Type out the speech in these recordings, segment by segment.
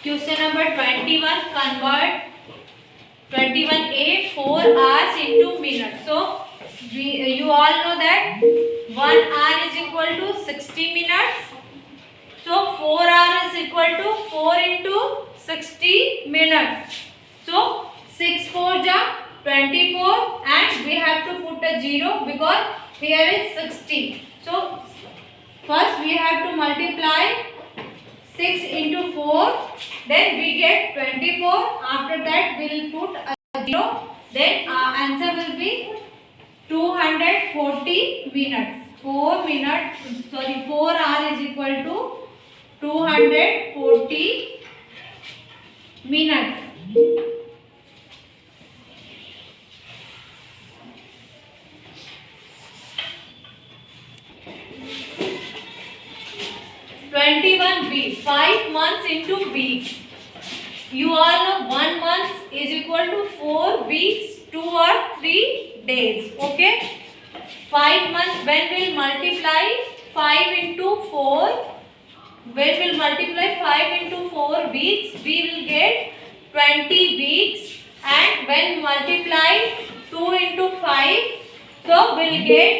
Question number 21. Convert 21A 4 hours into minutes. So you all know that 1 hour is equal to 60 minutes. So 4 hours is equal to 4 into 60 minutes. So 6 4 ja 24 and we have to put a 0 because here is 60. So first we have to multiply 6 into 4, then we get 24. After that we will put a 0, then our answer will be 240 minutes. 4 hour is equal to 240 minutes. B. 5 months into weeks. You all know 1 month is equal to 4 weeks, 2 or 3 days. Okay. 5 months, when we will multiply 5 into 4, when we will multiply 5 into 4 weeks, we will get 20 weeks. And when multiply 2 into 5, so we will get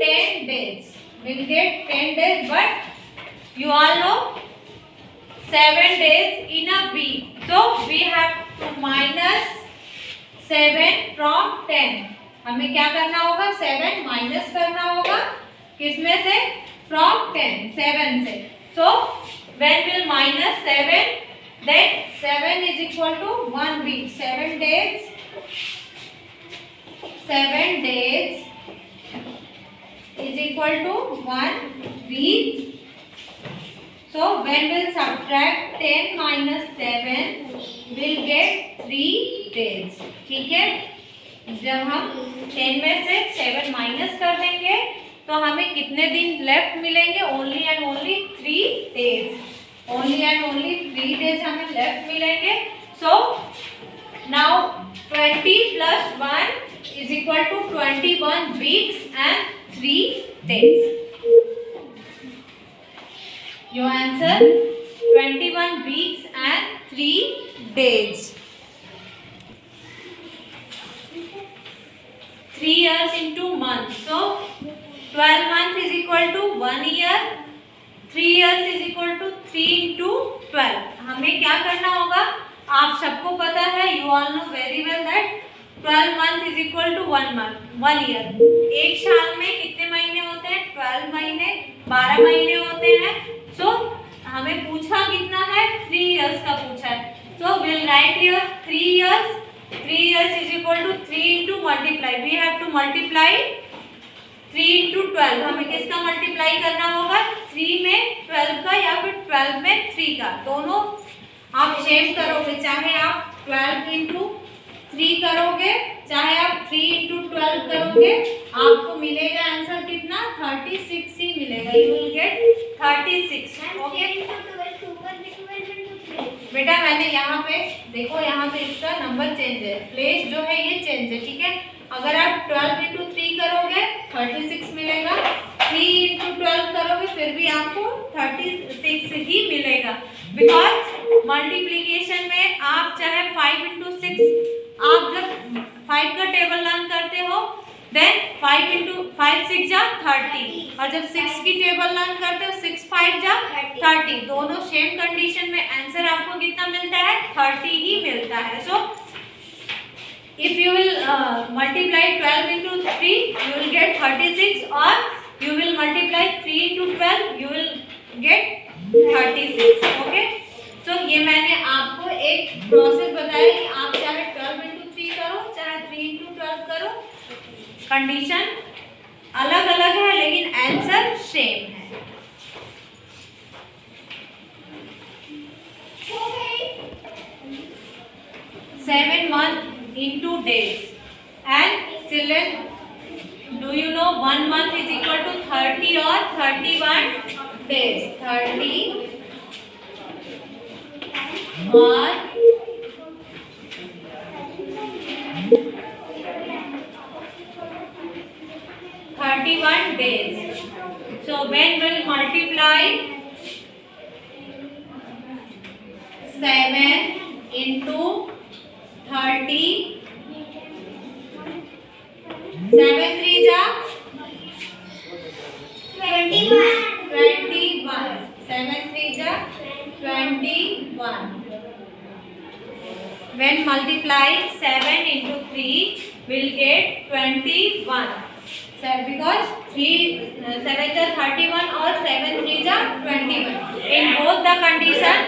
10 days. We will get 10 days, but you all know 7 days in a week. So we have to minus 7 from 10. हमें क्या करना होगा? 7 minus करना होगा किसमें से? From 10. 7 से. So when we'll minus 7, then 7 is equal to 1 week. 7 days. 7 days is equal to 1 week. So when we'll subtract 10 minus 7, we'll get 3 days. ठीक है? जब हम 10 में से 7 माइनस कर देंगे तो हमें कितने दिन लेफ्ट मिलेंगे? Only and only 3 days. Only and only 3 days हमें लेफ्ट मिलेंगे. So now 20 plus 1 is equal to 21 weeks and 3 days. Your answer 21 weeks and 3 days. 3 years into months. So 12 months is equal to 1 year. 3 years is equal to 3 into 12. हमें क्या करना होगा? आप सबको पता है, you all know very well that 12 months is equal to 1 month, 1 year. एक साल में कितने महीने होते हैं? 12 महीने, 12 महीने होते हैं. So हमें पूछा कितना है? 3 years का पूछा है. So we'll write here 3 years. 3 years is equal to 3 into multiply. We have to multiply 3 into 12. हमें किसका multiply करना होगा? 3 में 12 का या फिर 12 में 3 का. दोनों आप सेम करोगे, चाहे आप 12 into 3 करोगे, चाहे आप 3 into 12 करोगे, आपको मिलेगा आंसर कितना? 36 ही मिलेगा. You will get 36. ओके बेटा, मैंने यहाँ पे देखो, यहाँ पे इसका नंबर चेंज है, प्लेस जो है ये चेंज है. ठीक है, अगर आप 12 into 3 करोगे 36 मिलेगा. 3 into 12 करोगे फिर भी आपको 36 ही मिलेगा. बिकॉज मल्टीप्लीकेशन में आप चाहे 5 into 6, आप जब 5 का टेबल लर्न करते हो देन 5 into 5 6 जा 30, और जब 6 की टेबल लर्न करते हो 6 5 जा 30. दोनों सेम कंडीशन में आंसर आपको कितना मिलता है? 30 ही मिलता है. सो if you will multiply 12 into 3, you will get 36, or you will multiply 3 into 12, you will get 36. Okay, तो ये मैंने आपको एक प्रोसेस बताया कि आप चाहे 12 into 3 करो, चाहे 3 into 12 करो, कंडीशन अलग अलग है लेकिन आंसर सेम है. Seven months into days. And children, do you know 1 month is equal to 30 or 31 days? 30 or 31 days. So when we'll multiply 7 into 30, 7 3 जा 21, 7 3 जा 21. When multiply 7 into 3 will get 21. So because 3 7 जा 31 और 7 3 जा 21. In both the condition,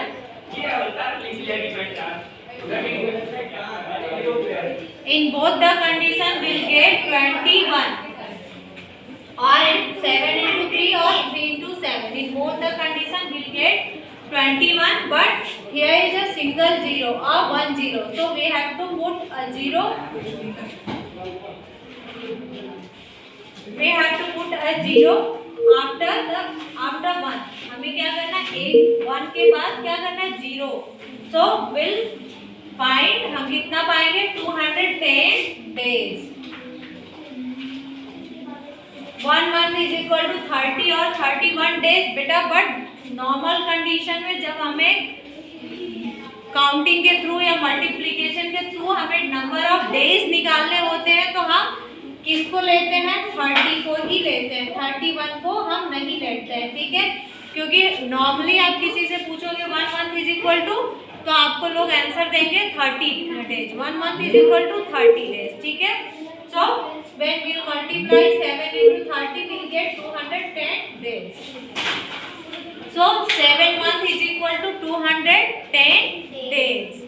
will get 21. Or 7 into 3 or 3 into 7. In both the condition will get 21. But here is a single zero or 1 0. So we have to put a zero. We have to put a zero after 1. हमें क्या करना है? 1 के बाद क्या करना है? 0. So we'll find, हम कितना पाएंगे? 210 days. 1 month is equal to 30 और 31 days बेटा. बट नॉर्मल कंडीशन में जब हमें काउंटिंग के थ्रू या मल्टीप्लिकेशन के थ्रू हमें नंबर ऑफ डेज निकालने होते हैं तो हम किसको लेते हैं? 30 को ही लेते हैं. 31 को हम नहीं लेते हैं. ठीक है, क्योंकि नॉर्मली आप किसी से पूछोगे 1 month इज इक्वल टू, तो आपको लोग आंसर देंगे 30 days. 1 month is equal to 30 days. ठीक है. So when we multiply 7 into 30 we will get 210 days. So 7 month is equal to 210 days.